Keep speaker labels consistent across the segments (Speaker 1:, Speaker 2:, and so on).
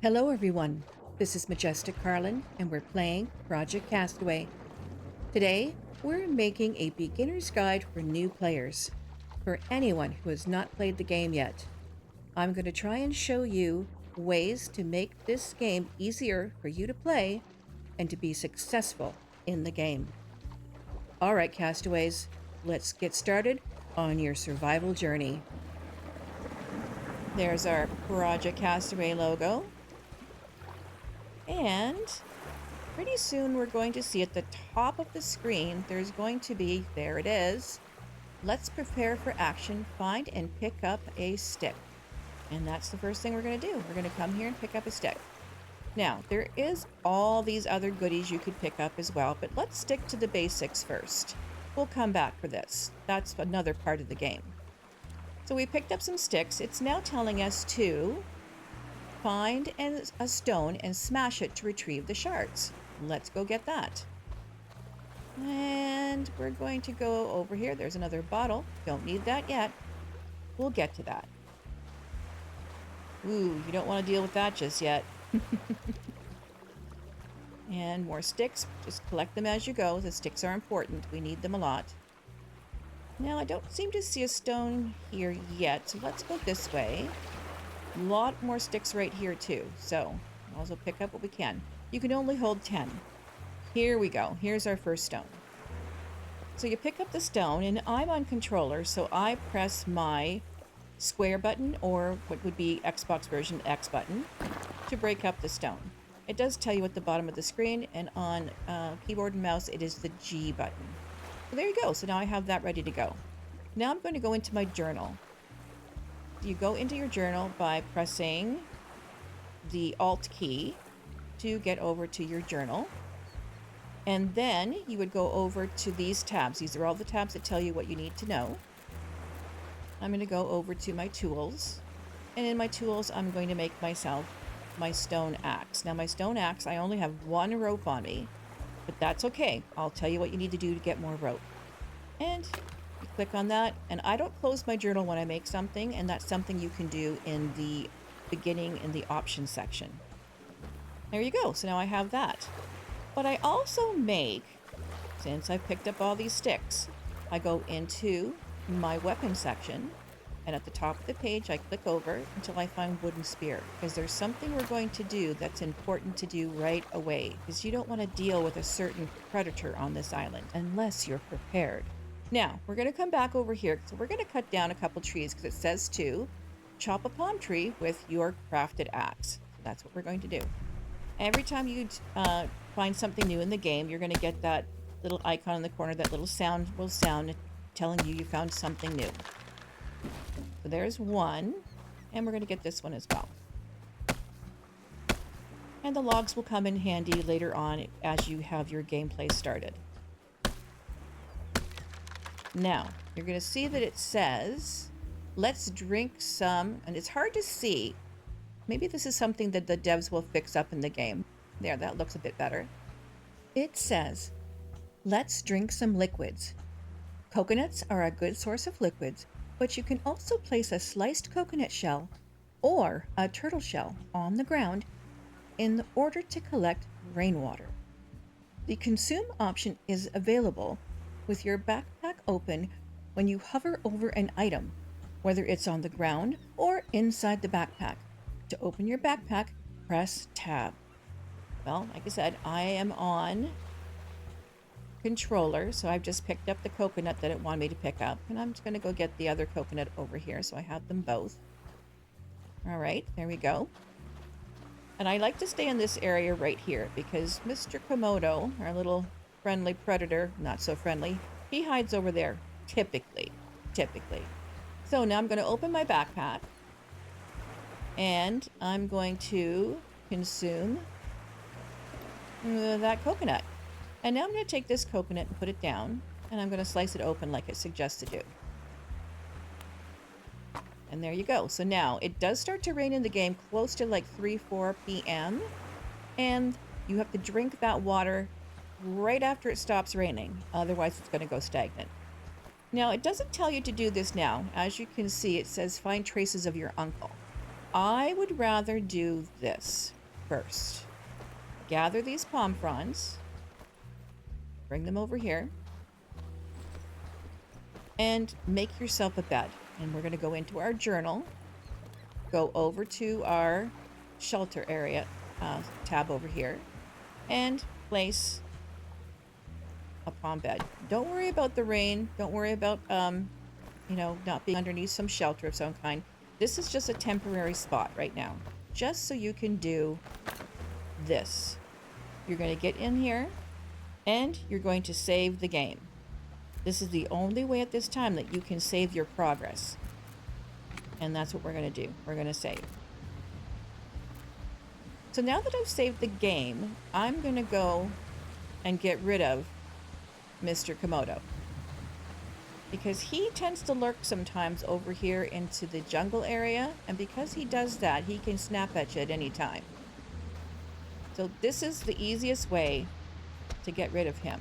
Speaker 1: Hello everyone, this is MajesticKarLyn and we're playing Project Castaway. Today, we're making a beginner's guide for new players, for anyone who has not played the game yet. I'm going to try and show you ways to make this game easier for you to play and to be successful in the game. Alright castaways, let's get started on your survival journey. There's our Project Castaway logo. And pretty soon we're going to see at the top of the screen, there's going to be, there it is, let's prepare for action, find and pick up a stick. And that's the first thing we're going to do. We're going to come here and pick up a stick. Now, there is all these other goodies you could pick up as well, but let's stick to the basics first. We'll come back for this. That's another part of the game. So we picked up some sticks. It's now telling us to find a stone and smash it to retrieve the shards. Let's go get that. And we're going to go over here. There's another bottle. Don't need that yet. We'll get to that. Ooh, you don't want to deal with that just yet. And more sticks. Just collect them as you go. The sticks are important. We need them a lot. Now, I don't seem to see a stone here yet, so let's go this way. A lot more sticks right here too, so I'll also pick up what we can. You can only hold 10. Here we go. Here's our first stone. So you pick up the stone, and I'm on controller, so I press my square button, or what would be Xbox version X button, to break up the stone. It does tell you at the bottom of the screen, and on keyboard and mouse it is the G button. So there you go. So now I have that ready to go. Now I'm going to go into my journal. You go into your journal by pressing the Alt key to get over to your journal. And then you would go over to these tabs. These are all the tabs that tell you what you need to know. I'm going to go over to my tools. And in my tools, I'm going to make myself my stone axe. Now my stone axe, I only have one rope on me, but that's okay. I'll tell you what you need to do to get more rope. And you click on that, and I don't close my journal when I make something, and that's something you can do in the beginning in the options section. There you go. So now I have that. But I also make, since I've picked up all these sticks, I go into my weapon section, and at the top of the page I click over until I find wooden spear, because there's something we're going to do that's important to do right away, because you don't want to deal with a certain predator on this island unless you're prepared. Now, we're going to come back over here. So we're going to cut down a couple trees because it says to chop a palm tree with your crafted axe. So that's what we're going to do. Every time you find something new in the game, you're going to get that little icon in the corner. That little sound will sound telling you found something new. So there's one. And we're going to get this one as well. And the logs will come in handy later on as you have your gameplay started. Now, you're going to see that it says, let's drink some, and it's hard to see. Maybe this is something that the devs will fix up in the game. There, that looks a bit better. It says, let's drink some liquids. Coconuts are a good source of liquids, but you can also place a sliced coconut shell or a turtle shell on the ground in order to collect rainwater. The consume option is available with your backpack open when you hover over an item, whether it's on the ground or inside the backpack. To open your backpack, press tab. Well, like I said, I am on controller, so I've just picked up the coconut that it wanted me to pick up, and I'm just going to go get the other coconut over here, so I have them both. All right, there we go. And I like to stay in this area right here because Mr. Komodo, our little friendly predator, not so friendly, he hides over there, typically. So now I'm going to open my backpack, and I'm going to consume that coconut. And now I'm going to take this coconut and put it down, and I'm going to slice it open like it suggests to do. And there you go. So now it does start to rain in the game close to like 3-4 p.m. And you have to drink that water right after it stops raining. Otherwise, it's going to go stagnant. Now, it doesn't tell you to do this now. As you can see, it says find traces of your uncle. I would rather do this first. Gather these palm fronds, bring them over here, and make yourself a bed. And we're going to go into our journal, go over to our shelter area tab over here, and place a palm bed. Don't worry about the rain. Don't worry about, you know, not being underneath some shelter of some kind. This is just a temporary spot right now, just so you can do this. You're going to get in here and you're going to save the game. This is the only way at this time that you can save your progress. And that's what we're going to do. We're going to save. So now that I've saved the game, I'm going to go and get rid of Mr. Komodo, because he tends to lurk sometimes over here into the jungle area, and because he does that, he can snap at you at any time. So this is the easiest way to get rid of him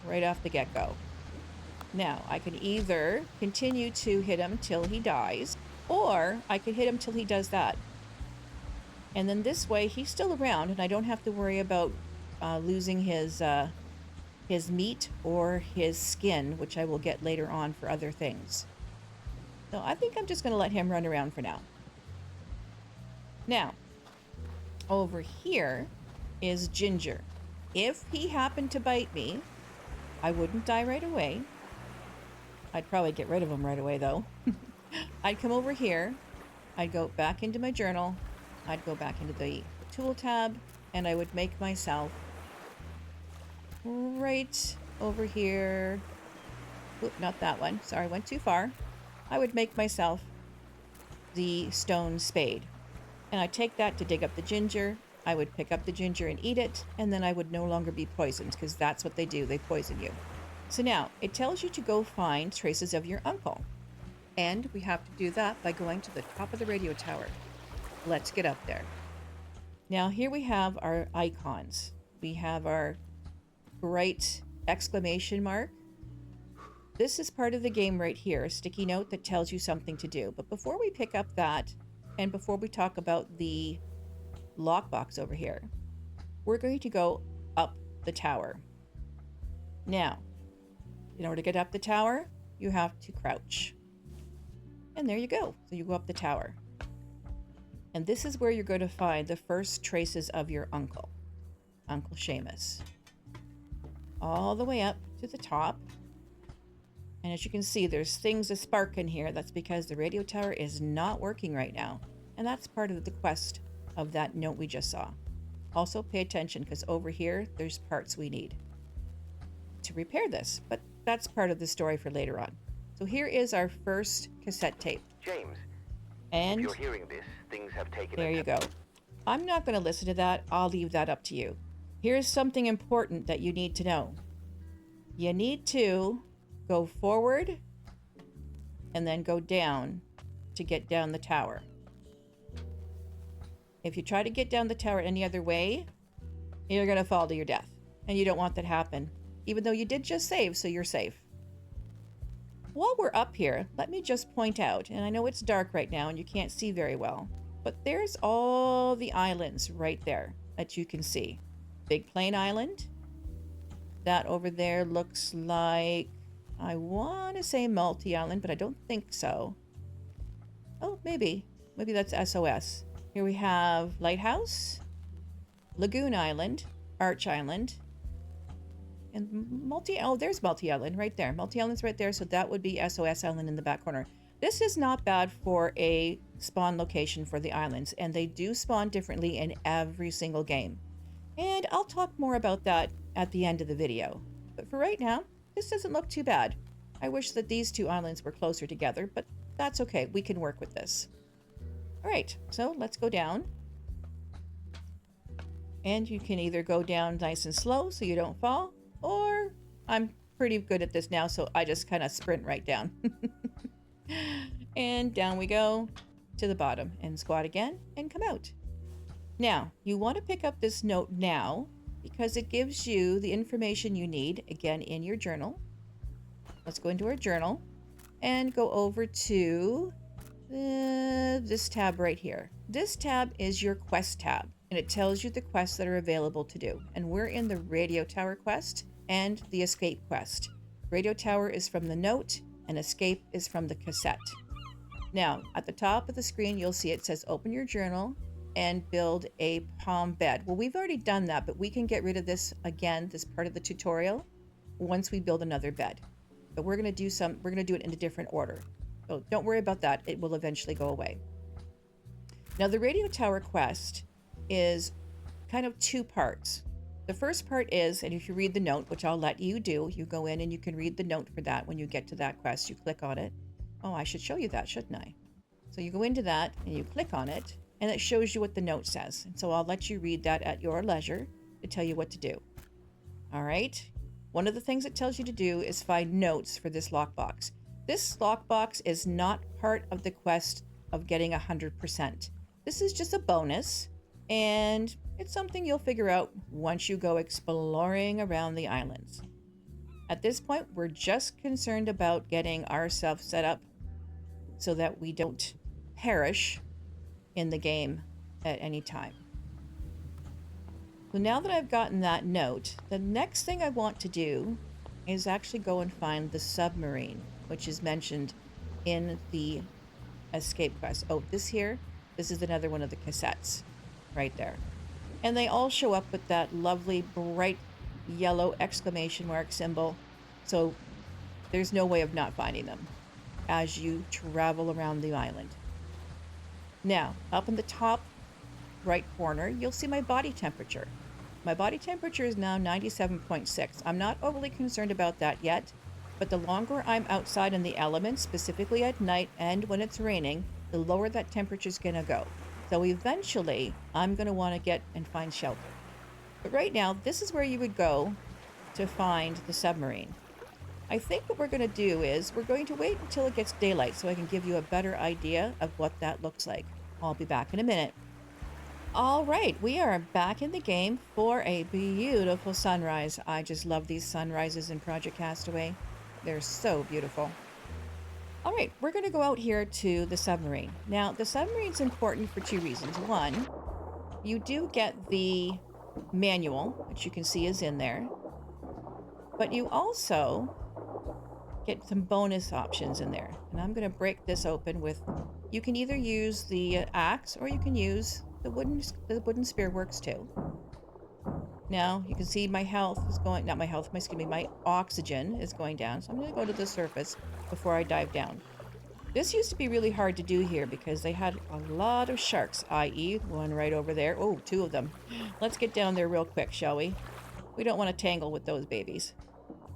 Speaker 1: right off the get-go. Now, I can either continue to hit him till he dies, or I can hit him till he does that. And then this way, he's still around, and I don't have to worry about losing his meat or his skin, which I will get later on for other things. So I think I'm just going to let him run around for now. Now, over here is Ginger. If he happened to bite me, I wouldn't die right away. I'd probably get rid of him right away, though. I'd come over here. I'd go back into my journal. I'd go back into the tool tab, and I would make myself right over here. Oop, not that one. Sorry, went too far. I would make myself the stone spade. And I'd take that to dig up the ginger. I would pick up the ginger and eat it, and then I would no longer be poisoned, because that's what they do. They poison you. So now, it tells you to go find traces of your uncle. And we have to do that by going to the top of the radio tower. Let's get up there. Now, here we have our icons. We have our bright exclamation mark. This is part of the game right here, a sticky note that tells you something to do. But before we pick up that, and before we talk about the lockbox over here, we're going to go up the tower. Now, in order to get up the tower, you have to crouch. And there you go. So you go up the tower. And this is where you're going to find the first traces of your uncle, Uncle Seamus. All the way up to the top. And as you can see, there's things that spark in here. That's because the radio tower is not working right now. And that's part of the quest of that note we just saw. Also pay attention, because over here, there's parts we need to repair this. But that's part of the story for later on. So here is our first cassette tape.
Speaker 2: James,
Speaker 1: and
Speaker 2: if you're hearing this, things have taken
Speaker 1: there you go. I'm not going to listen to that. I'll leave that up to you. Here's something important that you need to know. You need to go forward and then go down to get down the tower. If you try to get down the tower any other way, you're going to fall to your death. And you don't want that to happen, even though you did just save, so you're safe. While we're up here, let me just point out, and I know it's dark right now and you can't see very well, but there's all the islands right there that you can see. Big Plain Island. That over there looks like, I want to say multi-island, but I don't think so. Oh, maybe. Maybe that's SOS. Here we have Lighthouse, Lagoon Island, Arch Island, and there's multi-island right there. Multi-island's right there, so that would be SOS Island in the back corner. This is not bad for a spawn location for the islands, and they do spawn differently in every single game. And I'll talk more about that at the end of the video. But for right now, this doesn't look too bad. I wish that these two islands were closer together, but that's okay. We can work with this. All right, so let's go down. And you can either go down nice and slow so you don't fall, or I'm pretty good at this now, so I just kind of sprint right down. And down we go to the bottom and squat again and come out. Now, you want to pick up this note now because it gives you the information you need, again, in your journal. Let's go into our journal and go over to this tab right here. This tab is your quest tab, and it tells you the quests that are available to do. And we're in the radio tower quest and the escape quest. Radio tower is from the note, and escape is from the cassette. Now, at the top of the screen, you'll see it says open your journal and build a palm bed. Well, we've already done that, but we can get rid of this again, this part of the tutorial, once we build another bed. But we're going to do it in a different order. So don't worry about that. It will eventually go away. Now, the radio tower quest is kind of two parts. The first part is, and if you read the note, which I'll let you do, you go in and you can read the note for that when you get to that quest. You click on it. Oh, I should show you that, shouldn't I? So you go into that and you click on it, and it shows you what the note says. And so I'll let you read that at your leisure to tell you what to do. All right. One of the things it tells you to do is find notes for this lockbox. This lockbox is not part of the quest of getting 100%. This is just a bonus, and it's something you'll figure out once you go exploring around the islands. At this point, we're just concerned about getting ourselves set up so that we don't perish in the game at any time. So now that I've gotten that note, the next thing I want to do is actually go and find the submarine, which is mentioned in the escape quest. Oh, this is another one of the cassettes right there. And they all show up with that lovely bright yellow exclamation mark symbol. So there's no way of not finding them as you travel around the island. Now, up in the top right corner, you'll see my body temperature. My body temperature is now 97.6. I'm not overly concerned about that yet, but the longer I'm outside in the elements, specifically at night and when it's raining, the lower that temperature is going to go. So eventually, I'm going to want to get and find shelter. But right now, this is where you would go to find the submarine. I think what we're going to do is we're going to wait until it gets daylight so I can give you a better idea of what that looks like. I'll be back in a minute. All right, we are back in the game for a beautiful sunrise. I just love these sunrises in Project Castaway. They're so beautiful. All right, we're going to go out here to the submarine. Now, the submarine's important for two reasons. One, you do get the manual, which you can see is in there. But you also get some bonus options in there. And I'm going to break this open with, you can either use the axe or you can use the wooden spear works too. Now you can see my health is going, not my health, my oxygen is going down. So I'm going to go to the surface before I dive down. This used to be really hard to do here because they had a lot of sharks, i.e. one right over there. Oh, two of them. Let's get down there real quick, shall we? We don't want to tangle with those babies.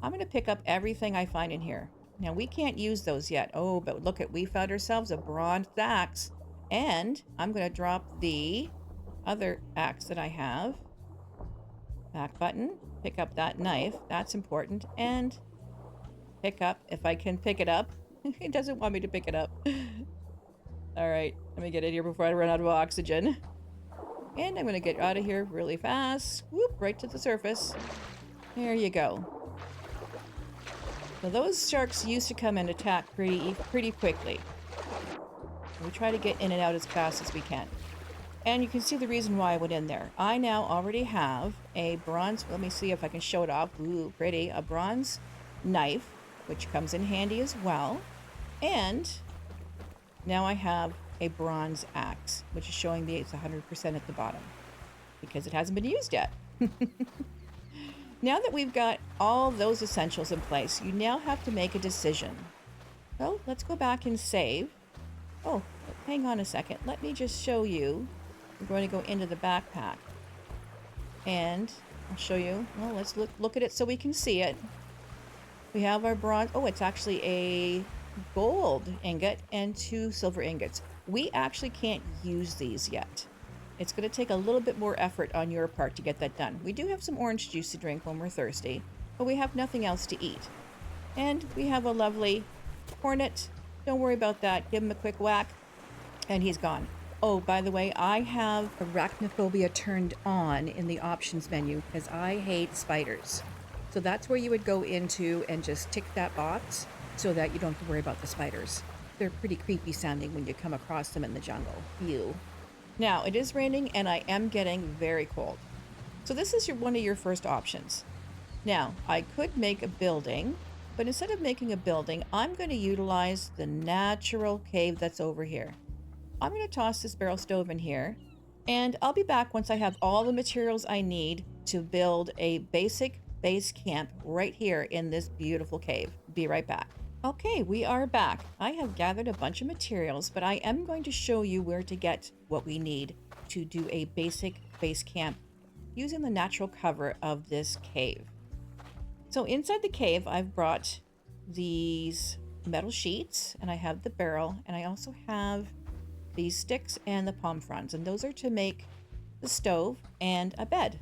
Speaker 1: I'm going to pick up everything I find in here. Now, we can't use those yet. Oh, but look at, we found ourselves a bronze axe. And I'm going to drop the other axe that I have. Back button. Pick up that knife. That's important. And pick up, if I can pick it up. It doesn't want me to pick it up. All right, let me get in here before I run out of oxygen. And I'm going to get out of here really fast. Whoop, right to the surface. There you go. So those sharks used to come and attack pretty quickly. We try to get in and out as fast as we can. And you can see the reason why I went in there. I now already have a bronze, let me see if I can show it off. Ooh, pretty. A bronze knife, which comes in handy as well. And now I have a bronze axe, which is showing me it's 100% at the bottom because it hasn't been used yet. Now that we've got all those essentials in place, you now have to make a decision. So let's go back and save. Oh, hang on a second. Let me just show you. We're going to go into the backpack. And I'll show you. Well, let's look at it so we can see it. We have our bronze. Oh, it's actually a gold ingot and 2 silver ingots. We actually can't use these yet. It's going to take a little bit more effort on your part to get that done. We do have some orange juice to drink when we're thirsty, but we have nothing else to eat. And we have a lovely hornet. Don't worry about that. Give him a quick whack, and he's gone. Oh, by the way, I have arachnophobia turned on in the options menu because I hate spiders. So that's where you would go into and just tick that box so that you don't have to worry about the spiders. They're pretty creepy sounding when you come across them in the jungle. Ew. Now, it is raining and I am getting very cold. So this is one of your first options. Now, I could make a building, but instead of making a building, I'm going to utilize the natural cave that's over here. I'm going to toss this barrel stove in here, and I'll be back once I have all the materials I need to build a basic base camp right here in this beautiful cave. Be right back. Okay, we are back. I have gathered a bunch of materials, but I am going to show you where to get what we need to do a basic base camp using the natural cover of this cave. So inside the cave, I've brought these metal sheets, and I have the barrel, and I also have these sticks and the palm fronds, and those are to make the stove and a bed.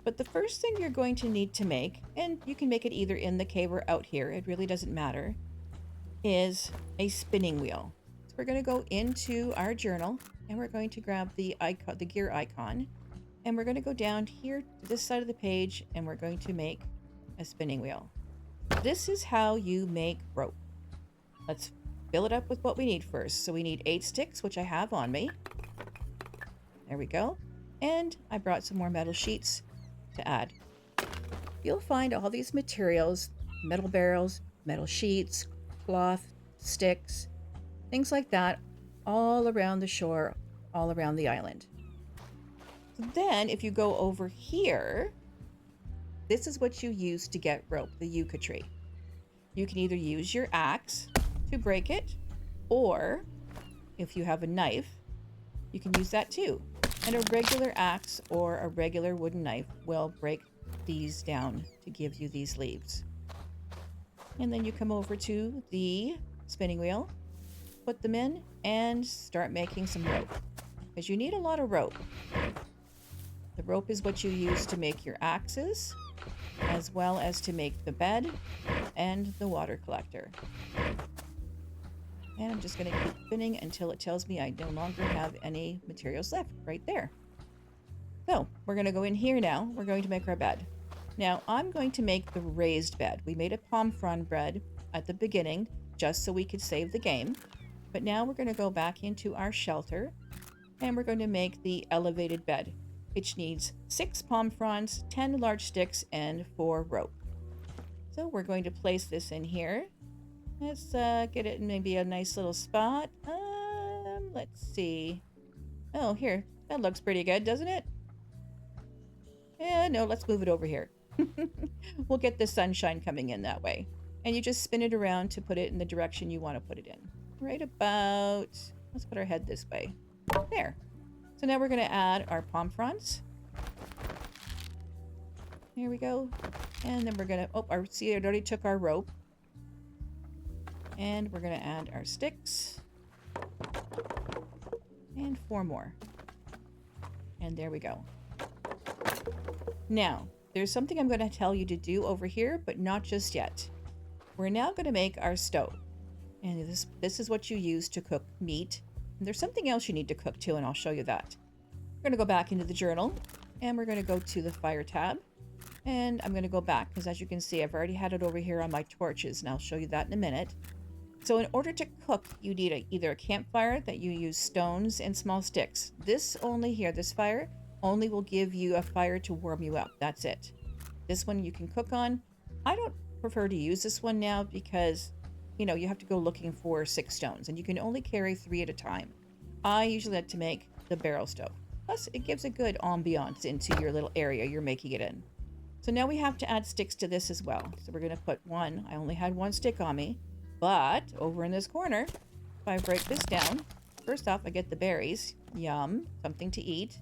Speaker 1: But the first thing you're going to need to make, and you can make it either in the cave or out here, it really doesn't matter, is a spinning wheel. So we're going to go into our journal, and we're going to grab the icon, the gear icon, and we're going to go down here to this side of the page, and we're going to make a spinning wheel. This is how you make rope. Let's fill it up with what we need first. So we need 8 sticks, which I have on me. There we go. And I brought some more metal sheets to add. You'll find all these materials, metal barrels, metal sheets, cloth, sticks, things like that, all around the shore, all around the island. Then if you go over here, this is what you use to get rope, the yucca tree. You can either use your axe to break it, or if you have a knife, you can use that too. And a regular axe or a regular wooden knife will break these down to give you these leaves. And then you come over to the spinning wheel, put them in, and start making some rope. Because you need a lot of rope. The rope is what you use to make your axes, as well as to make the bed and the water collector. And I'm just going to keep spinning until it tells me I no longer have any materials left right there. So we're going to go in here now. We're going to make our bed. Now I'm going to make the raised bed. We made a palm frond bed at the beginning just so we could save the game. But now we're going to go back into our shelter and we're going to make the elevated bed, which needs 6 palm fronds, 10 large sticks, and 4 rope. So we're going to place this in here. Let's get it in maybe a nice little spot. Let's see. Oh, here. That looks pretty good, doesn't it? Yeah, no, let's move it over here. We'll get the sunshine coming in that way. And you just spin it around to put it in the direction you want to put it in. Right about... Let's put our head this way. There. So now we're going to add our palm fronds. Here we go. And then we're going to... Oh, see, it already took our rope. And we're going to add our sticks. And 4 more. And there we go. Now, there's something I'm going to tell you to do over here, but not just yet. We're now going to make our stove. And this is what you use to cook meat. And there's something else you need to cook too, and I'll show you that. We're going to go back into the journal, and we're going to go to the fire tab. And I'm going to go back, because as you can see, I've already had it over here on my torches, and I'll show you that in a minute. So in order to cook, you need either a campfire that you use stones and small sticks. This fire, only will give you a fire to warm you up. That's it. This one you can cook on. I don't prefer to use this one now because, you know, you have to go looking for 6 stones, and you can only carry 3 at a time. I usually like to make the barrel stove. Plus, it gives a good ambiance into your little area you're making it in. So now we have to add sticks to this as well. So we're going to put 1. I only had 1 stick on me. But over in this corner, if I break this down, first off, I get the berries. Yum. Something to eat.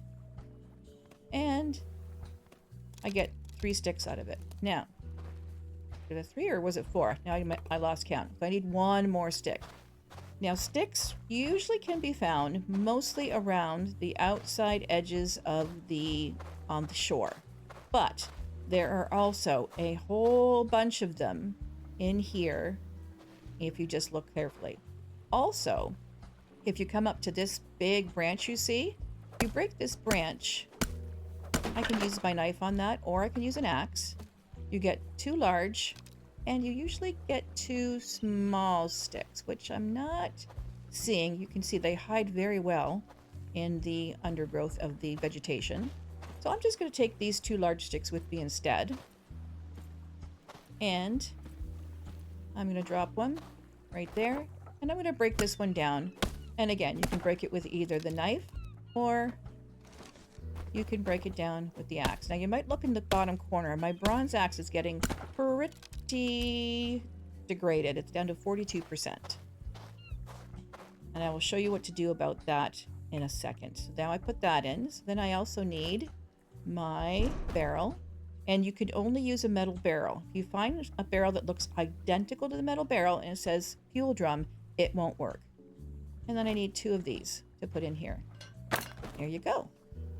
Speaker 1: And I get 3 sticks out of it. Now, was it 3 or was it 4? Now I lost count. So I need 1 more stick. Now, sticks usually can be found mostly around the outside edges of the shore. But there are also a whole bunch of them in here if you just look carefully. Also, if you come up to this big branch you see, if you break this branch, I can use my knife on that, or I can use an axe. You get 2 large and you usually get 2 small sticks, which I'm not seeing. You can see they hide very well in the undergrowth of the vegetation. So I'm just going to take these 2 large sticks with me instead. And I'm going to drop one right there. And I'm going to break this one down. And again, you can break it with either the knife or you can break it down with the axe. Now you might look in the bottom corner. My bronze axe is getting pretty degraded. It's down to 42%. And I will show you what to do about that in a second. So now I put that in. So then I also need my barrel. And you could only use a metal barrel. If you find a barrel that looks identical to the metal barrel and it says fuel drum, it won't work. And then I need 2 of these to put in here. There you go.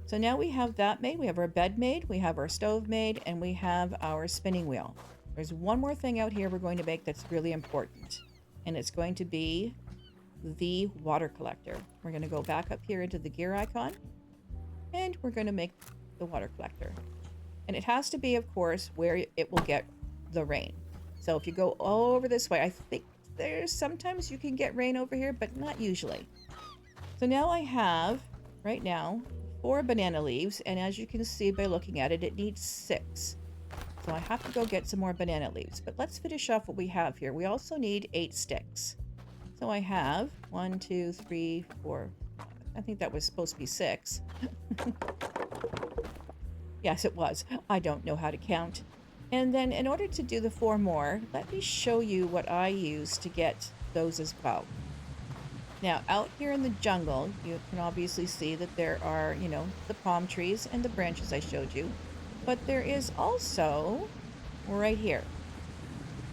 Speaker 1: So now we have that made. We have our bed made. We have our stove made. And we have our spinning wheel. There's one more thing out here we're going to make that's really important. And it's going to be the water collector. We're going to go back up here into the gear icon. And we're going to make the water collector. And it has to be, of course, where it will get the rain. So if you go over this way, I think there's sometimes you can get rain over here, but not usually. So now I have, right now, 4 banana leaves. And as you can see by looking at it, it needs 6. So I have to go get some more banana leaves. But let's finish off what we have here. We also need 8 sticks. So I have 1, 2, 3, 4. I think that was supposed to be 6. Yes, it was. I don't know how to count. And then in order to do the 4 more, let me show you what I use to get those as well. Now, out here in the jungle, you can obviously see that there are, the palm trees and the branches I showed you. But there is also, right here,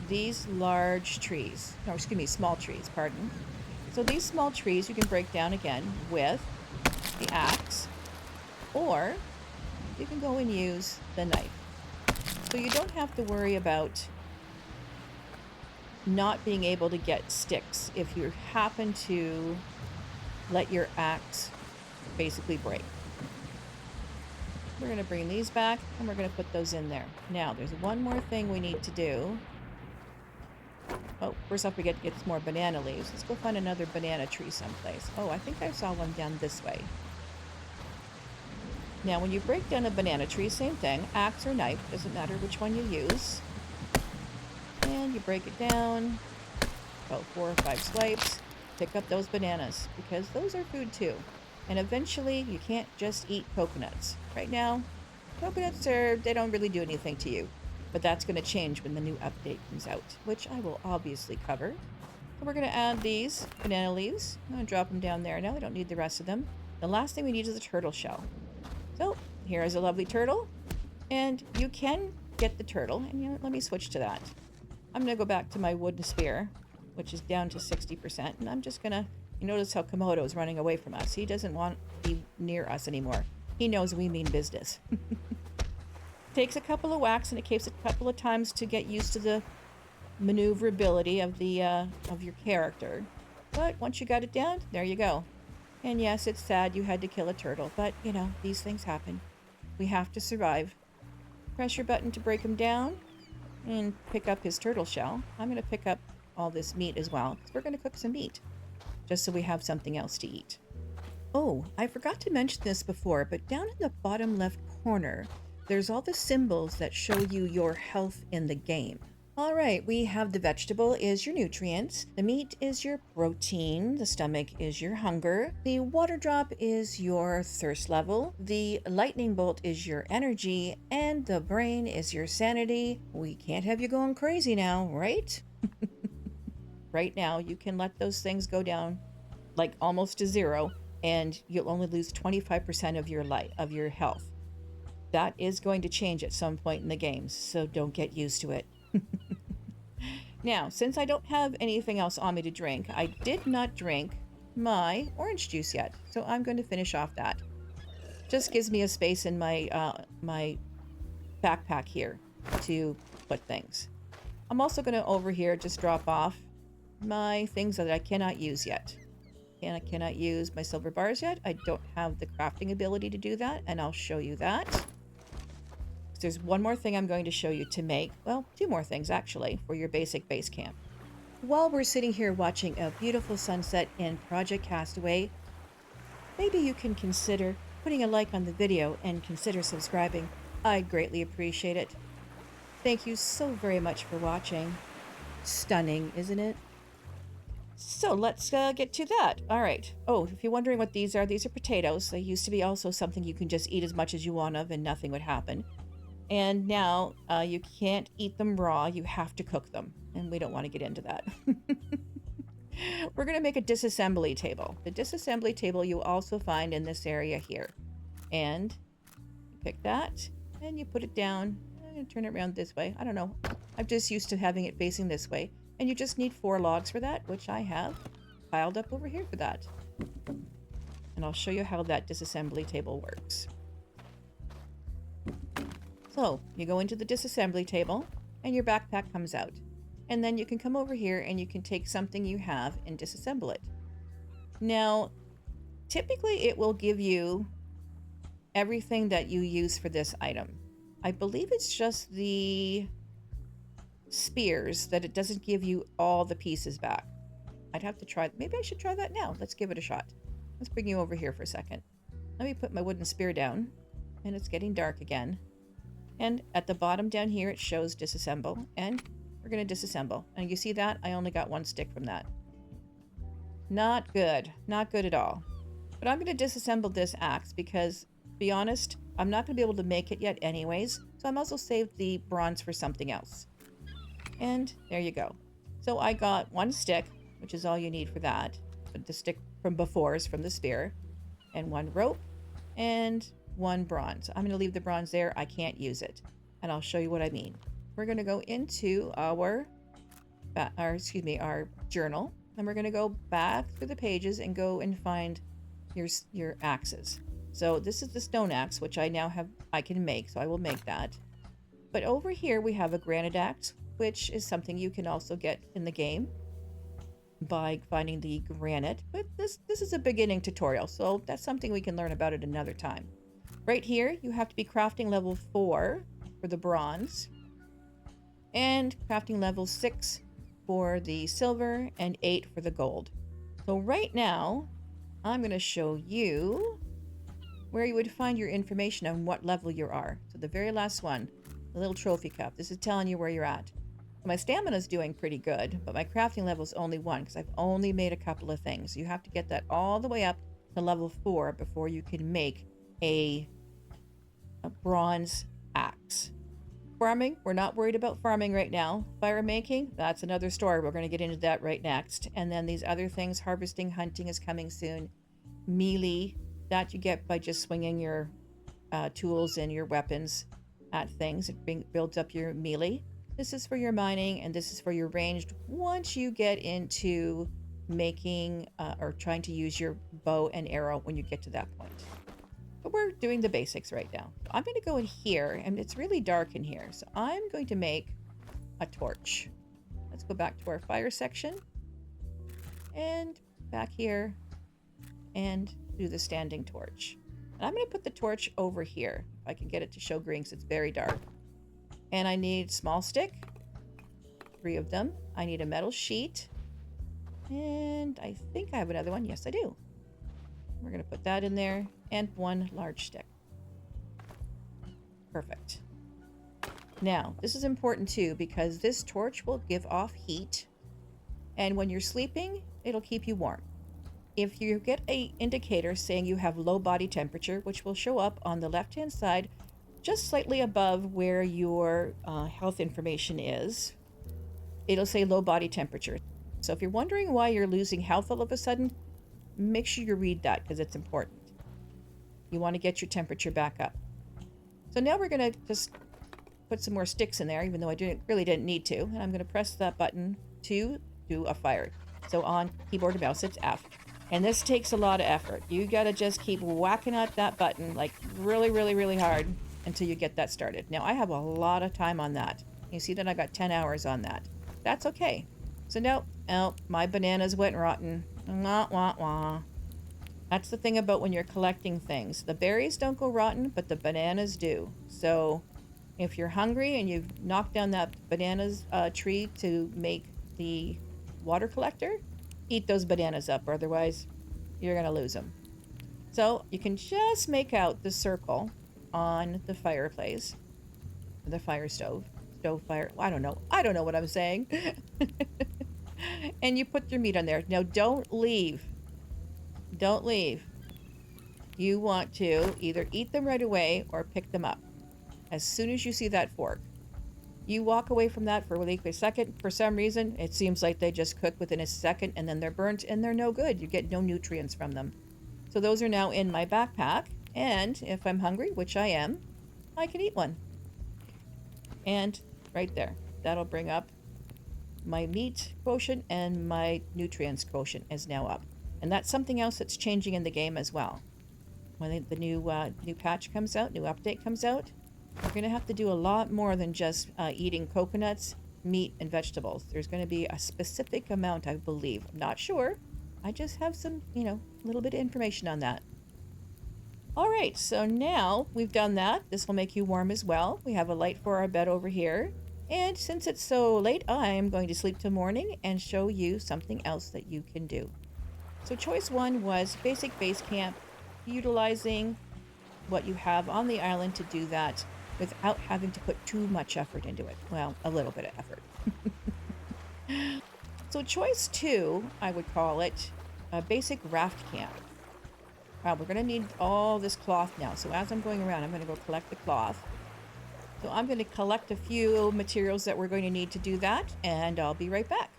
Speaker 1: these large trees. No, excuse me, small trees, pardon. So these small trees you can break down again with the axe, or you can go and use the knife. So you don't have to worry about not being able to get sticks if you happen to let your axe basically break. We're going to bring these back and we're going to put those in there. Now, there's one more thing we need to do. Oh, first off, we get to get some more banana leaves. Let's go find another banana tree someplace. Oh, I think I saw one down this way. Now, when you break down a banana tree, same thing. Axe or knife, doesn't matter which one you use. And you break it down. About 4 or 5 swipes. Pick up those bananas, because those are food too. And eventually, you can't just eat coconuts. Right now, coconuts they don't really do anything to you. But that's going to change when the new update comes out, which I will obviously cover. So we're going to add these banana leaves. I'm going to drop them down there. Now we don't need the rest of them. The last thing we need is a turtle shell. So here is a lovely turtle. And you can get the turtle. And let me switch to that. I'm going to go back to my wooden spear, which is down to 60%. And I'm just going to, you notice how Komodo is running away from us. He doesn't want to be near us anymore. He knows we mean business. Takes a couple of whacks and it takes a couple of times to get used to the maneuverability of your character. But once you got it down, there you go. And yes, it's sad you had to kill a turtle, but these things happen. We have to survive. Press your button to break him down and pick up his turtle shell. I'm going to pick up all this meat as well, because we're going to cook some meat, just so we have something else to eat. Oh, I forgot to mention this before, but down in the bottom left corner, there's all the symbols that show you your health in the game. All right, we have the vegetable is your nutrients, the meat is your protein, the stomach is your hunger, the water drop is your thirst level, the lightning bolt is your energy, and the brain is your sanity. We can't have you going crazy now, right? Right now, you can let those things go down like almost to 0, and you'll only lose 25% of your health. That is going to change at some point in the game, so don't get used to it. Now, since I don't have anything else on me to drink, I did not drink my orange juice yet, so I'm going to finish off that. Just gives me a space in my my backpack here to put things. I'm also going to over here just drop off my things that I cannot use yet. And I cannot use my silver bars yet. I don't have the crafting ability to do that, and I'll show you that. There's one more thing I'm going to show you to make, well, two more things actually, for your basic base camp. While we're sitting here watching a beautiful sunset in Project Castaway, maybe you can consider putting a like on the video and consider subscribing. I'd greatly appreciate it. Thank you so very much for watching. Stunning, isn't it? So let's get to that. All right. Oh, if you're wondering what these are potatoes. They used to be also something you can just eat as much as you want of and nothing would happen. And now you can't eat them raw. You have to cook them. And we don't want to get into that. We're going to make a disassembly table. The disassembly table you also find in this area here. And you pick that and you put it down. I'm going to turn it around this way. I don't know. I'm just used to having it facing this way. And you just need 4 logs for that, which I have piled up over here for that. And I'll show you how that disassembly table works. So you go into the disassembly table and your backpack comes out. And then you can come over here and you can take something you have and disassemble it. Now, typically it will give you everything that you use for this item. I believe it's just the spears that it doesn't give you all the pieces back. I'd have to try. Maybe I should try that now. Let's give it a shot. Let's bring you over here for a second. Let me put my wooden spear down. And it's getting dark again. And at the bottom down here it shows disassemble. And we're going to disassemble. And you see that? I only got 1 stick from that. Not good. Not good at all. But I'm going to disassemble this axe because, to be honest, I'm not going to be able to make it yet anyways. So I might as well save the bronze for something else. And there you go. So I got 1 stick, which is all you need for that. But the stick from before is from the spear. And 1 rope. And 1 bronze. I'm going to leave the bronze there. I can't use it. And I'll show you what I mean. We're going to go into our journal. And we're going to go back through the pages and go and find your axes. So this is the stone axe, which I can make. So I will make that. But over here we have a granite axe, which is something you can also get in the game by finding the granite. But this is a beginning tutorial, so that's something we can learn about at another time. Right here, you have to be crafting level 4 for the bronze, and crafting level 6 for the silver, and 8 for the gold. So right now, I'm going to show you where you would find your information on what level you are. So the very last one, the little trophy cup. This is telling you where you're at. My stamina is doing pretty good, but my crafting level is only 1 because I've only made a couple of things. You have to get that all the way up to level 4 before you can make a bronze axe. Farming, we're not worried about farming right now. Fire making, that's another story. We're going to get into that right next. And then these other things, harvesting, hunting is coming soon. Melee, that you get by just swinging your tools and your weapons at things. It builds up your melee. This is for your mining, and this is for your ranged once you get into making or trying to use your bow and arrow when you get to that point. But we're doing the basics right now. I'm going to go in here, and it's really dark in here, so I'm going to make a torch. Let's go back to our fire section, and back here, and do the standing torch. And I'm going to put the torch over here, if I can get it to show green because it's very dark. And I need small stick, 3 of them. I need a metal sheet, and I think I have another one. Yes, I do. We're going to put that in there, and 1 large stick. Perfect. Now, this is important too because this torch will give off heat, and when you're sleeping, it'll keep you warm. If you get an indicator saying you have low body temperature, which will show up on the left-hand side, just slightly above where your health information is, it'll say low body temperature. So if you're wondering why you're losing health all of a sudden, make sure you read that because it's important. You want to get your temperature back up. So now we're going to just put some more sticks in there, even though I really didn't need to. And I'm going to press that button to do a fire. So on keyboard and mouse, it's F. And this takes a lot of effort. You got to just keep whacking at that button like really, really, really hard until you get that started. Now, I have a lot of time on that. You see that I got 10 hours on that. That's okay. So now, oh, my bananas went rotten. Wah, wah, wah. That's the thing about when you're collecting things. The berries don't go rotten, but the bananas do. So If you're hungry and you've knocked down that bananas tree to make the water collector, eat those bananas up, otherwise you're going to lose them. So you can just make out the circle on the fireplace, the fire stove, fire. I don't know. I don't know what I'm saying. And you put your meat on there. Now don't leave. Don't leave. You want to either eat them right away or pick them up as soon as you see that fork. You walk away from that for like a second. For some reason, it seems like they just cook within a second and then they're burnt and they're no good. You get no nutrients from them. So those are now in my backpack. And if I'm hungry, which I am, I can eat one. And right there, that'll bring up my meat quotient, and my nutrients quotient is now up. And that's something else that's changing in the game as well. When the new patch comes out, new update comes out, we're going to have to do a lot more than just eating coconuts, meat, and vegetables. There's going to be a specific amount, I believe. I'm not sure. I just have some, a little bit of information on that. All right, so now we've done that. This will make you warm as well. We have a light for our bed over here. And since it's so late, I am going to sleep till morning and show you something else that you can do. So choice 1 was basic base camp, utilizing what you have on the island to do that without having to put too much effort into it. Well, a little bit of effort. So choice 2, I would call it a basic raft camp. Wow, we're going to need all this cloth now. So as I'm going around, I'm going to go collect the cloth. So I'm going to collect a few materials that we're going to need to do that, and I'll be right back.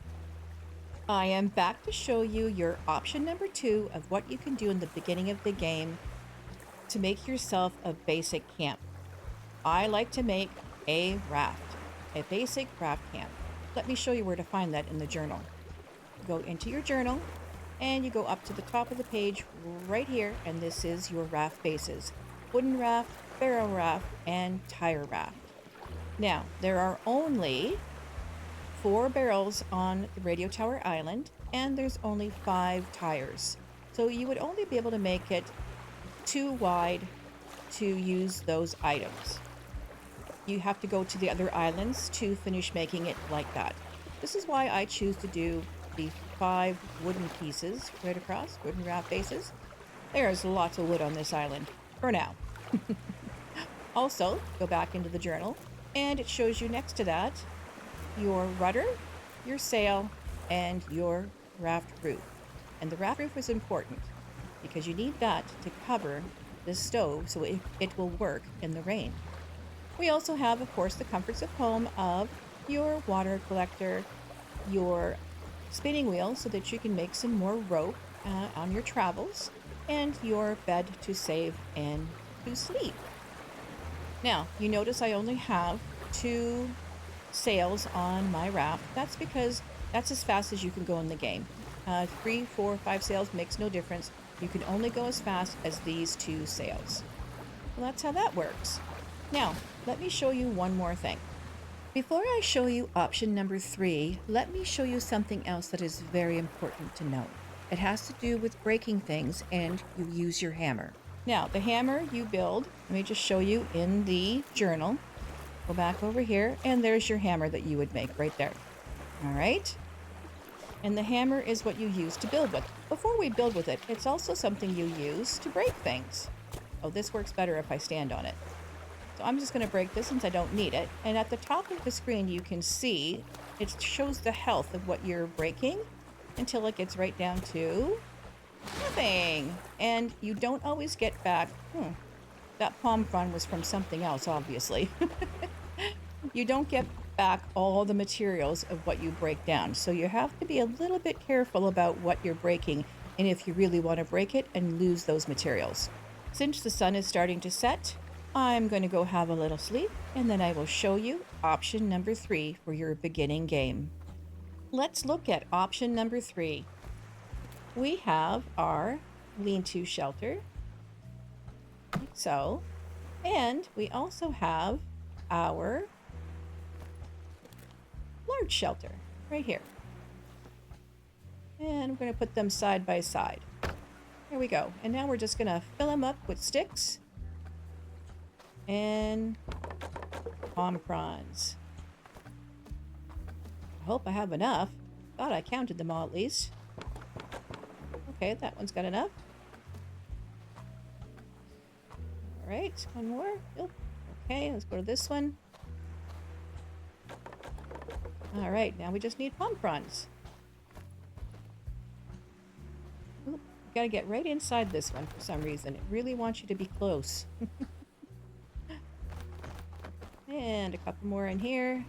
Speaker 1: I am back to show you your option number 2 of what you can do in the beginning of the game to make yourself a basic camp. I like to make a raft, a basic raft camp. Let me show you where to find that in the journal. Go into your journal, and you go up to the top of the page right here, and this is your raft bases. Wooden raft, barrel raft, and tire raft. Now, there are only 4 barrels on the Radio Tower Island, and there's only 5 tires. So you would only be able to make it too wide to use those items. You have to go to the other islands to finish making it like that. This is why I choose to do the 5 wooden pieces right across, wooden raft bases. There's lots of wood on this island, for now. Also, go back into the journal, and it shows you next to that your rudder, your sail, and your raft roof. And the raft roof is important because you need that to cover the stove so it will work in the rain. We also have, of course, the comforts of home of your water collector, your spinning wheel so that you can make some more rope on your travels, and your bed to save and to sleep. Now, you notice I only have 2 sails on my raft. That's because that's as fast as you can go in the game. 3, 4, 5 sails makes no difference. You can only go as fast as these 2 sails. Well, that's how that works. Now, let me show you one more thing. Before I show you option number 3, let me show you something else that is very important to know. It has to do with breaking things, and you use your hammer. Now, the hammer you build, let me just show you in the journal. Go back over here, and there's your hammer that you would make right there. All right? And the hammer is what you use to build with. Before we build with it, it's also something you use to break things. Oh, this works better if I stand on it. So I'm just going to break this since I don't need it. And at the top of the screen, you can see it shows the health of what you're breaking until it gets right down to nothing. And you don't always get back. That palm frond was from something else, obviously. You don't get back all the materials of what you break down. So you have to be a little bit careful about what you're breaking and if you really want to break it and lose those materials. Since the sun is starting to set, I'm going to go have a little sleep, and then I will show you option number 3 for your beginning game. Let's look at option number 3. We have our lean-to shelter, like so, and we also have our large shelter right here. And we're going to put them side by side. There we go. And now we're just going to fill them up with sticks and palm fronds. I hope I have enough. Thought I counted them all at least. Okay, that one's got enough. Alright, one more. Nope. Okay, let's go to this one. Alright, now we just need palm fronds. Oop, gotta get right inside this one for some reason. It really wants you to be close. And a couple more in here.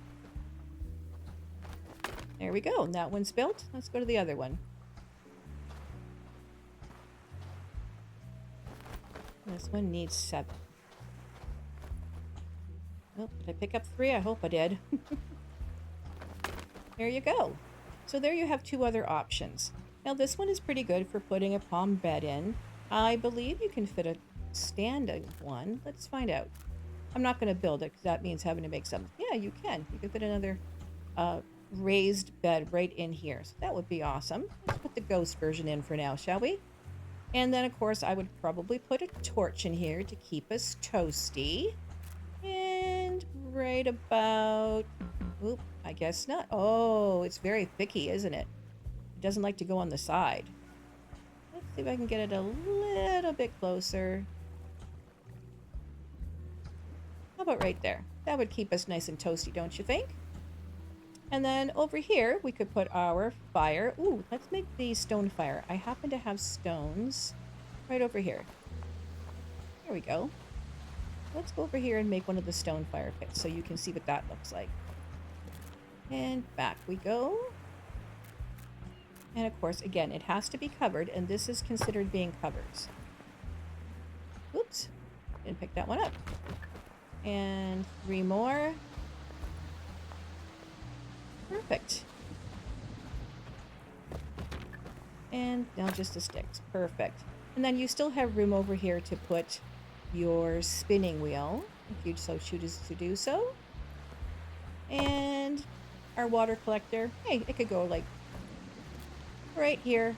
Speaker 1: There we go. That one's built. Let's go to the other one. This one needs 7. Oh, did I pick up 3? I hope I did. There you go. So there you have 2 other options. Now this one is pretty good for putting a palm bed in. I believe you can fit a standing one. Let's find out. I'm not going to build it because that means having to make some. Yeah, you can. You can fit another raised bed right in here. So that would be awesome. Let's put the ghost version in for now, shall we? And then, of course, I would probably put a torch in here to keep us toasty. And right about... Oop, I guess not. Oh, it's very picky, isn't it? It doesn't like to go on the side. Let's see if I can get it a little bit closer. How about right there? That would keep us nice and toasty, don't you think? And then over here, we could put our fire. Ooh, let's make the stone fire. I happen to have stones right over here. There we go. Let's go over here and make one of the stone fire pits so you can see what that looks like. And back we go. And of course, again, it has to be covered, and this is considered being covered. Oops, didn't pick that one up. And 3 more. Perfect. And now just the sticks. Perfect. And then you still have room over here to put your spinning wheel, if you so choose to do so. And our water collector. Hey, it could go like right here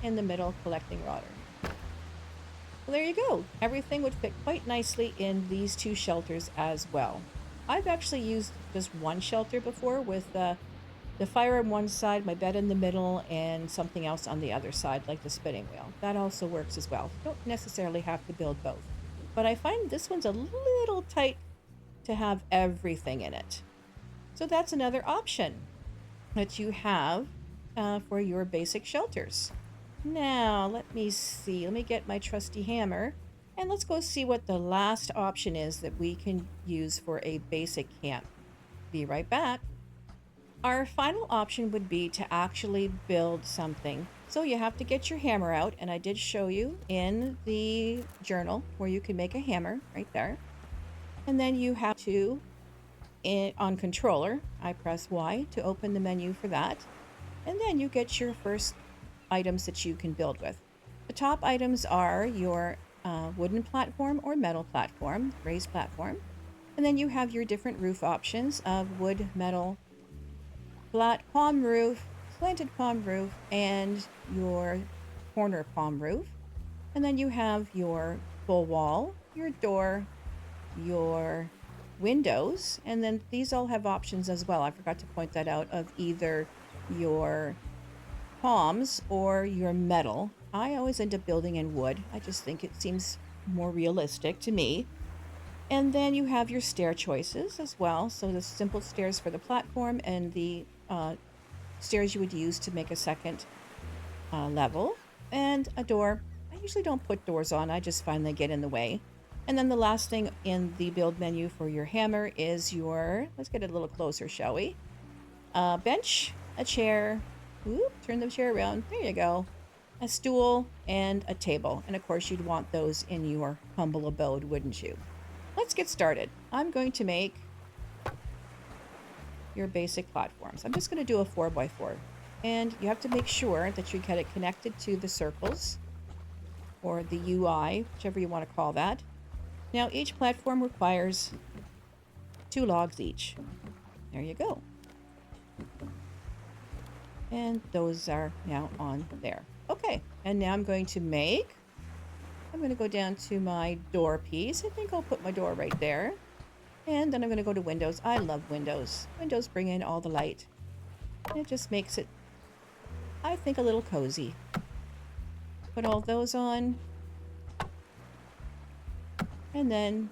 Speaker 1: in the middle, collecting water. Well, there you go. Everything would fit quite nicely in these 2 shelters as well. I've actually used just one shelter before with the fire on one side, my bed in the middle, and something else on the other side, like the spinning wheel. That also works as well. You don't necessarily have to build both. But I find this one's a little tight to have everything in it. So that's another option that you have for your basic shelters. Now, let me see. Let me get my trusty hammer. And let's go see what the last option is that we can use for a basic camp. Be right back. Our final option would be to actually build something. So you have to get your hammer out, and I did show you in the journal where you can make a hammer right there. And then you have to, on controller, I press Y to open the menu for that. And then you get your first items that you can build with. The top items are your wooden platform or metal platform, raised platform. And then you have your different roof options of wood, metal, flat palm roof, slanted palm roof, and your corner palm roof. And then you have your full wall, your door, your windows, and then these all have options as well. I forgot to point that out, of either your palms or your metal. I always end up building in wood. I just think it seems more realistic to me. And then you have your stair choices as well. So the simple stairs for the platform and the stairs you would use to make a second level. And a door. I usually don't put doors on. I just find they get in the way. And then the last thing in the build menu for your hammer is your, let's get it a little closer, shall we? Bench, a chair. Ooh, turn the chair around. There you go. A stool and a table. And of course you'd want those in your humble abode, wouldn't you? Let's get started. I'm going to make your basic platforms. I'm just going to do a 4x4. And you have to make sure that you get it connected to the circles or the UI, whichever you want to call that. Now each platform requires 2 logs each. There you go. And those are now on there. Okay, and now I'm going to go down to my door piece. I think I'll put my door right there. And then I'm going to go to windows. I love windows. Windows bring in all the light. And it just makes it, I think, a little cozy. Put all those on. And then,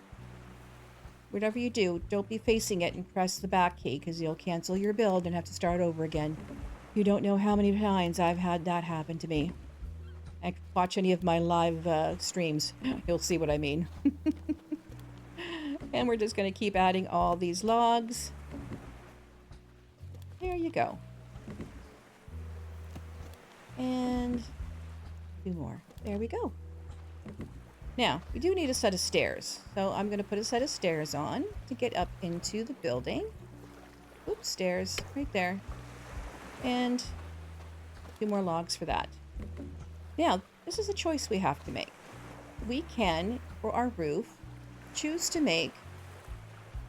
Speaker 1: whatever you do, don't be facing it and press the back key because you'll cancel your build and have to start over again. You don't know how many times I've had that happen to me. Watch any of my live streams. You'll see what I mean. And we're just going to keep adding all these logs. There you go. And 2 more. There we go. Now, we do need a set of stairs. So I'm going to put a set of stairs on to get up into the building. Oops, stairs right there. And 2 more logs for that. Now, this is a choice we have to make. We can, for our roof, choose to make,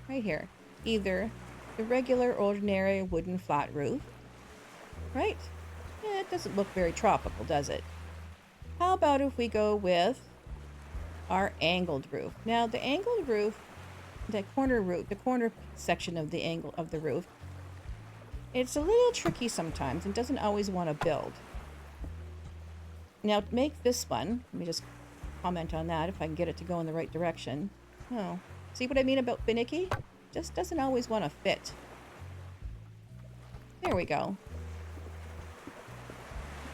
Speaker 1: right here, either the regular, ordinary wooden flat roof, right? It doesn't look very tropical, does it? How about if we go with our angled roof? Now, the angled roof, the corner section of the angle of the roof, it's a little tricky sometimes and doesn't always want to build. Now, to make this one, let me just comment on that if I can get it to go in the right direction. Oh, see what I mean about finicky? Just doesn't always want to fit. There we go.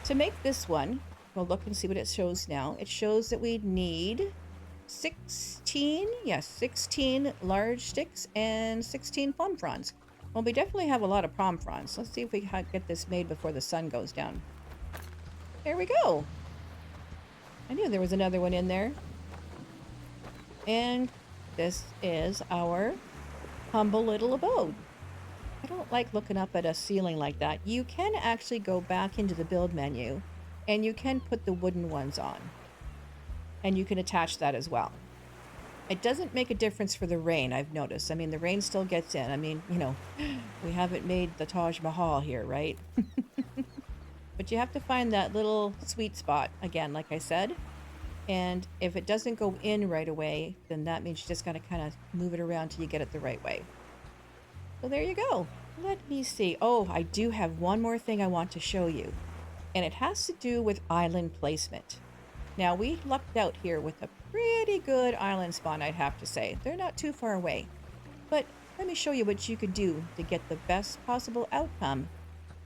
Speaker 1: To make this one, we'll look and see what it shows now. It shows that we need 16 large sticks and 16 palm fronds. Well, we definitely have a lot of palm fronds. Let's see if we can get this made before the sun goes down. There we go. I knew there was another one in there. And this is our humble little abode. I don't like looking up at a ceiling like that. You can actually go back into the build menu and you can put the wooden ones on. And you can attach that as well. It doesn't make a difference for the rain, I've noticed. I mean, the rain still gets in. I mean, you know, we haven't made the Taj Mahal here, right? But you have to find that little sweet spot, again, like I said. And if it doesn't go in right away, then that means you just got to kind of move it around till you get it the right way. So there you go. Let me see. Oh, I do have one more thing I want to show you. And it has to do with island placement. Now, we lucked out here with a pretty good island spawn, I'd have to say. They're not too far away. But let me show you what you could do to get the best possible outcome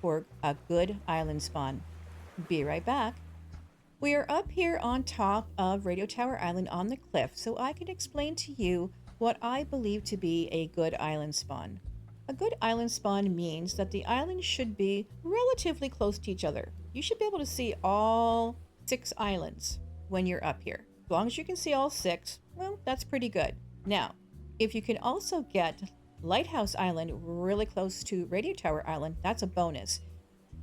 Speaker 1: for a good island spawn. Be right back. We are up here on top of Radio Tower Island on the cliff, so I can explain to you what I believe to be a good island spawn. A good island spawn means that the islands should be relatively close to each other. You should be able to see all 6 islands when you're up here. As long as you can see all 6, well, that's pretty good. Now, if you can also get Lighthouse Island really close to Radio Tower Island, that's a bonus,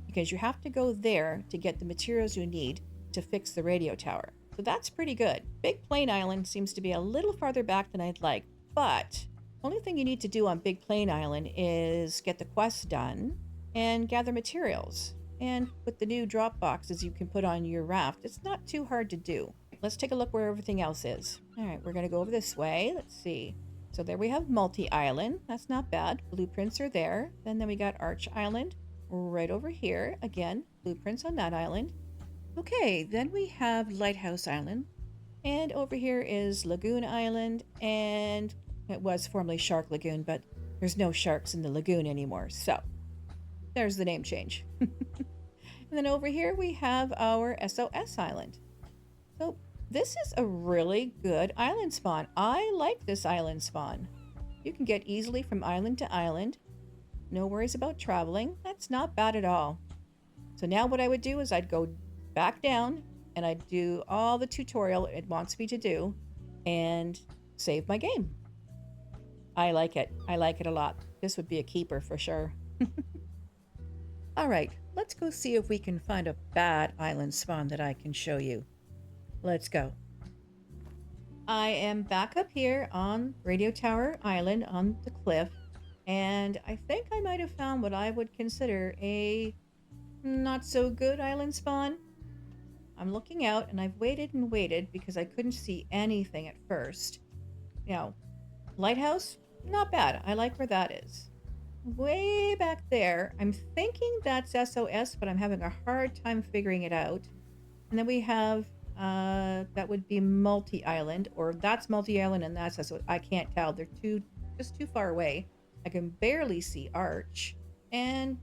Speaker 1: because you have to go there to get the materials you need to fix the radio tower. So that's pretty good. Big Plain Island seems to be a little farther back than I'd like, but the only thing you need to do on Big Plain Island is get the quests done and gather materials. And with the new drop boxes you can put on your raft, it's not too hard to do. Let's take a look where everything else is. All right, we're going to go over this way. Let's see. So there we have multi-island. That's not bad. Blueprints are there. And then we got Arch Island right over here. Again, blueprints on that island. Okay, then we have Lighthouse Island. And over here is Lagoon Island. And it was formerly Shark Lagoon, but there's no sharks in the lagoon anymore. So there's the name change. And then over here we have our SOS Island. So this is a really good island spawn. I like this island spawn. You can get easily from island to island. No worries about traveling. That's not bad at all. So now what I would do is I'd go back down and I'd do all the tutorial it wants me to do and save my game. I like it. I like it a lot. This would be a keeper for sure. All right, let's go see if we can find a bad island spawn that I can show you. Let's go. I am back up here on Radio Tower Island on the cliff, and I think I might have found what I would consider a not so good island spawn. I'm looking out and I've waited and waited because I couldn't see anything at first. Now, lighthouse, Not bad. I like where that is. Way back there, I'm thinking that's SOS, but I'm having a hard time figuring it out. And then we have, that would be multi-island, or that's multi-island and that's SOS. I can't tell. They're just too far away. I can barely see Arch. And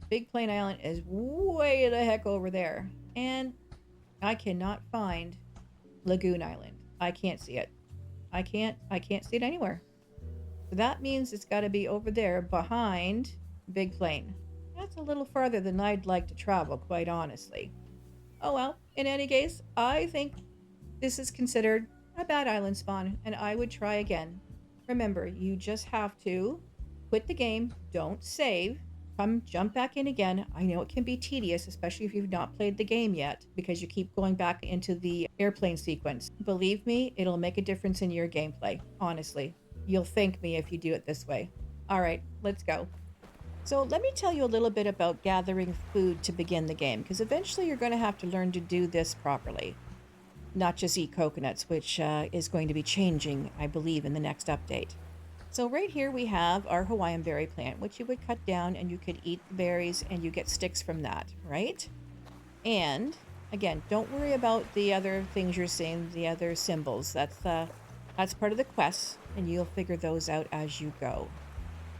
Speaker 1: Big Plain Island is way the heck over there. And I cannot find Lagoon Island. I can't see it. I can't see it anywhere. So that means it's got to be over there behind Big Plain. That's a little farther than I'd like to travel, quite honestly. Oh well, in any case, I think this is considered a bad island spawn, and I would try again. Remember, you just have to quit the game, don't save, jump back in again. I know it can be tedious, especially if you've not played the game yet, because you keep going back into the airplane sequence. Believe me, it'll make a difference in your gameplay, honestly. You'll thank me if you do it this way. All right, let's go. So let me tell you a little bit about gathering food to begin the game, because eventually you're going to have to learn to do this properly. Not just eat coconuts, which is going to be changing, I believe, in the next update. So right here we have our Hawaiian berry plant, which you would cut down and you could eat the berries and you get sticks from that, right? And again, don't worry about the other things you're seeing, the other symbols. That's part of the quest, and you'll figure those out as you go.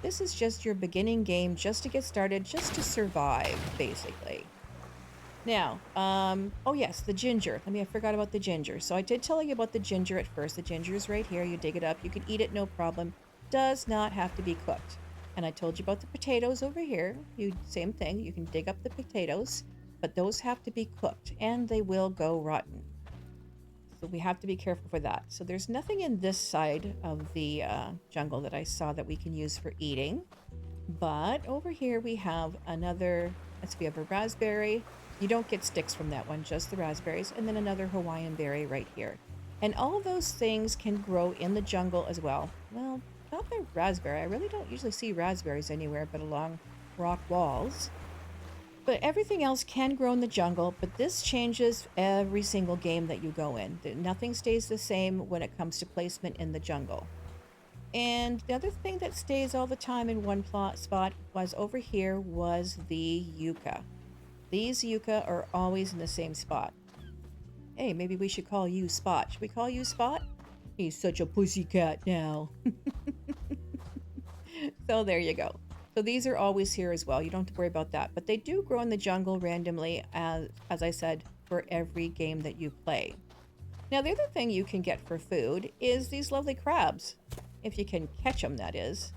Speaker 1: This is just your beginning game, just to get started, just to survive, basically. Now, oh yes, the ginger. I forgot about the ginger. So I did tell you about the ginger at first. The ginger is right here. You dig it up. You can eat it, no problem. Does not have to be cooked. And I told you about the potatoes over here. Same thing. You can dig up the potatoes, but those have to be cooked, and they will go rotten. So we have to be careful for that. So there's nothing in this side of the jungle that I saw that we can use for eating. But over here we have another, we have a raspberry. You don't get sticks from that one, just the raspberries. And then another Hawaiian berry right here. And all those things can grow in the jungle as well. Well, not the raspberry. I really don't usually see raspberries anywhere but along rock walls. But everything else can grow in the jungle, but this changes every single game that you go in. Nothing stays the same when it comes to placement in the jungle. And the other thing that stays all the time in one spot was over here was the yucca. These yucca are always in the same spot. Hey, maybe we should call you Spot. Should we call you Spot? He's such a pussycat now. So there you go. So these are always here as well. You don't have to worry about that. But they do grow in the jungle randomly, as I said, for every game that you play. Now, the other thing you can get for food is these lovely crabs. If you can catch them, that is.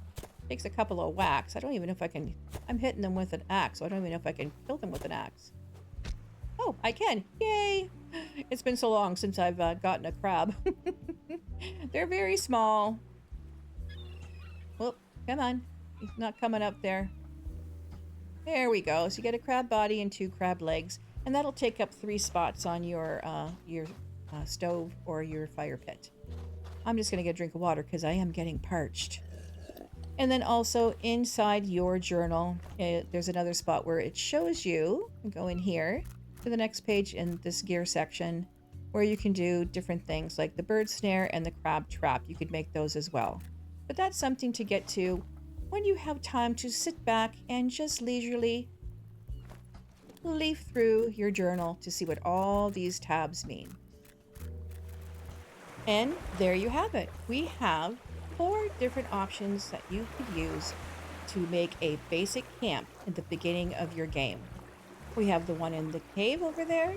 Speaker 1: Takes a couple of whacks. I don't even know if I can... I'm hitting them with an axe, so I don't even know if I can kill them with an axe. Oh, I can. Yay! It's been so long since I've gotten a crab. They're very small. Whoop, come on. He's not coming up there. There we go. So you get a crab body and 2 crab legs, and that'll take up 3 spots on your stove or your fire pit. I'm just going to get a drink of water because I am getting parched. And then also inside your journal, there's another spot where it shows you, go in here to the next page in this gear section, where you can do different things like the bird snare and the crab trap. You could make those as well. But that's something to get to when you have time to sit back and just leisurely leaf through your journal to see what all these tabs mean. And there you have it. We have 4 different options that you could use to make a basic camp in the beginning of your game. We have the one in the cave over there.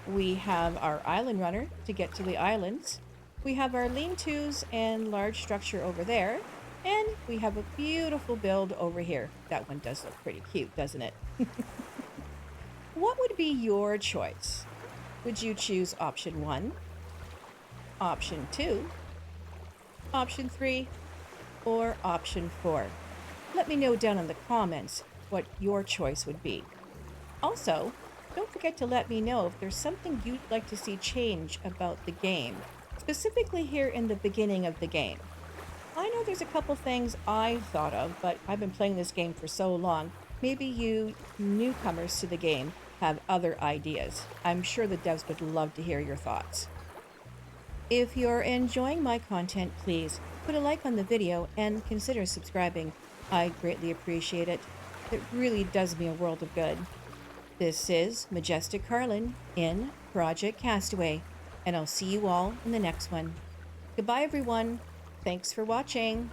Speaker 1: We have our island runner to get to the islands. We have our lean-tos and large structure over there. And we have a beautiful build over here. That one does look pretty cute, doesn't it? What would be your choice? Would you choose option 1, option 2, option 3, or option 4? Let me know down in the comments what your choice would be. Also, don't forget to let me know if there's something you'd like to see change about the game, specifically here in the beginning of the game. I know there's a couple things I thought of, but I've been playing this game for so long. Maybe you newcomers to the game have other ideas. I'm sure the devs would love to hear your thoughts. If you're enjoying my content, please put a like on the video and consider subscribing. I greatly appreciate it. It really does me a world of good. This is MajesticKarLyn in Project Castaway, and I'll see you all in the next one. Goodbye, everyone. Thanks for watching.